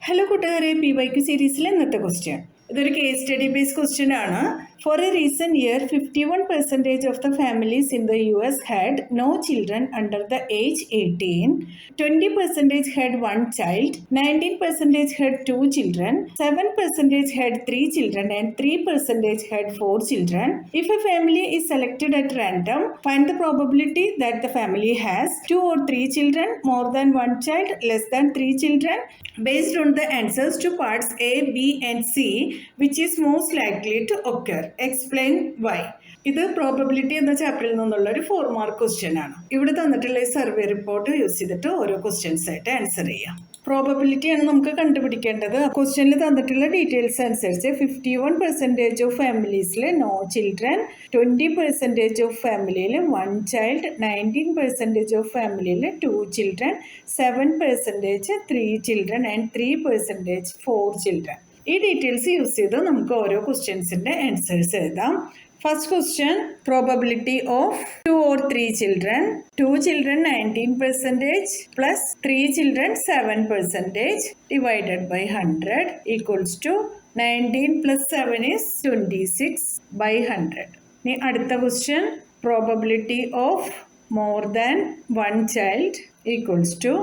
Hello കൂട്ടുകാരെ, PYQ സീരീസിലെ ഇന്നത്തെ ക്വസ്റ്റ്യൻ ഇതൊരു കേസ് സ്റ്റഡി ബേസ്ഡ് ക്വസ്റ്റ്യൻ ആണ്. For a recent year 51% of the families in the US had no children under the age 18, 20% had one child, 19% had two children, 7% had three children, and 3% had four children. If a family is selected at random, find the probability that the family has two or three children, more than one child, less than three children, based on the answers to parts A, B, and C, which is most likely to occur. Explain why. ഇത് probability എന്ന ചാപ്റ്ററിൽ നിന്നുള്ള ഒരു 4 mark question ആണ്. ഇവിടെ തന്നിട്ടുള്ള ഈ survey report use ചെയ്തിട്ട് ഓരോ ക്വസ്റ്റ്യൻസ് ആയിട്ട് ആൻസർ ചെയ്യാം. പ്രോബബിലിറ്റി ആണ് നമുക്ക് കണ്ടുപിടിക്കേണ്ടത്. ക്വസ്റ്റ്യനിൽ തന്നിട്ടുള്ള ഡീറ്റെയിൽസ് അനുസരിച്ച് 51% ഓഫ് ഫാമിലീസിൽ നോ ചിൽഡ്രൻ, 20% ഓഫ് ഫാമിലിയിൽ 1 ചൈൽഡ്, 19% ഓഫ് ഫാമിലിയിൽ 2 ചിൽഡ്രൻ, 7% 3 ചിൽഡ്രൻ ആൻഡ് 3% 4 ചിൽഡ്രൻ. ഈ ഡീറ്റെയിൽസ് യൂസ് ചെയ്ത് നമുക്ക് ഓരോ ക്വസ്റ്റ്യൻസിൻ്റെ ആൻസേഴ്സ് എഴുതാം. First question, probability of 2 or 3 children. 2 children 19% plus 3 children 7% divided by 100 equals to 19 plus 7 is 26 by 100. Now, അടുത്ത question, probability of more than 1 child equals to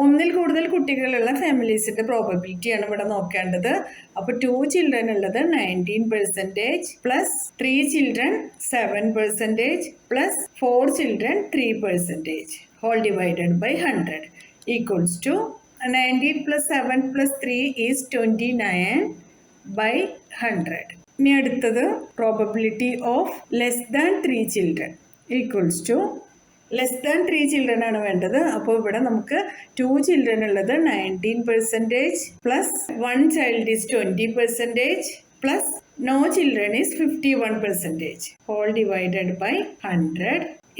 ഒന്നിൽ കൂടുതൽ കുട്ടികളുള്ള ഫാമിലീസിൻ്റെ പ്രോബബിലിറ്റിയാണ് ഇവിടെ നോക്കേണ്ടത്. അപ്പോൾ 2 ചിൽഡ്രൻ ഉള്ളത് 19% plus 3 children 7% plus 4 children 3% whole divided by 100 equals to 19 plus 7 plus 3 is 29 by 100. ഇനി അടുത്തത് probability of less than 3 children equals to less than 3 children ആണ് വേണ്ടത്. അപ്പോൾ ഇവിടെ നമുക്ക് 2 ചിൽഡ്രൻ ഉള്ളത് 19% plus 1 child is 20% plus no children is 51% whole divided by 100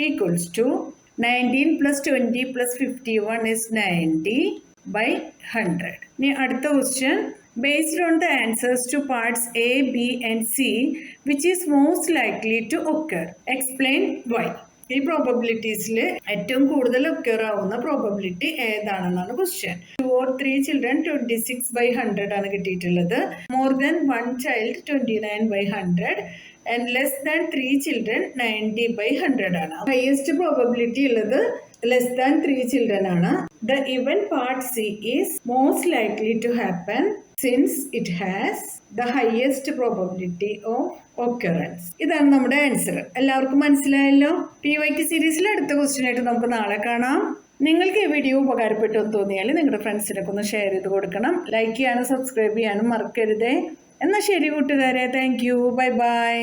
equals to 19 plus 20 plus 51 is 90 by 100. ഇനി അടുത്ത question, based on the answers to parts A, B and C, which is most likely to occur, explain why. ഈ പ്രോബബിലിറ്റീസിൽ ഏറ്റവും കൂടുതൽ occur ആവുന്ന probability ഏതാണെന്നാണ് question. 2 or 3 children 26 by 100 ആണ് കിട്ടിയിട്ടുള്ളത്. More than 1 child 29 by 100 and less than 3 children 90 by 100 ആണ്. Highest probability ഉള്ളത് less than 3 children ആണ്. The event part C is most likely to happen since it has the highest probability of occurrence. ഇതാണ് നമ്മുടെ answer. എല്ലാവർക്കും മനസ്സിലായല്ലോ. PYQ സീരീസിലെ അടുത്ത question ആയിട്ട് നമുക്ക് നാളെ കാണാം. നിങ്ങൾക്ക് ഈ വീഡിയോ ഉപകാരപ്പെട്ടു എന്ന് തോന്നിയാൽ നിങ്ങളുടെ ഫ്രണ്ട്സിനൊക്കെ ഒന്ന് ഷെയർ ചെയ്ത് കൊടുക്കണം. ലൈക്ക് ചെയ്യാനും സബ്സ്ക്രൈബ് ചെയ്യാനും മറക്കരുതേ. എന്നാൽ ശരി കൂട്ടുകാരെ, താങ്ക് യു, ബൈ ബൈ.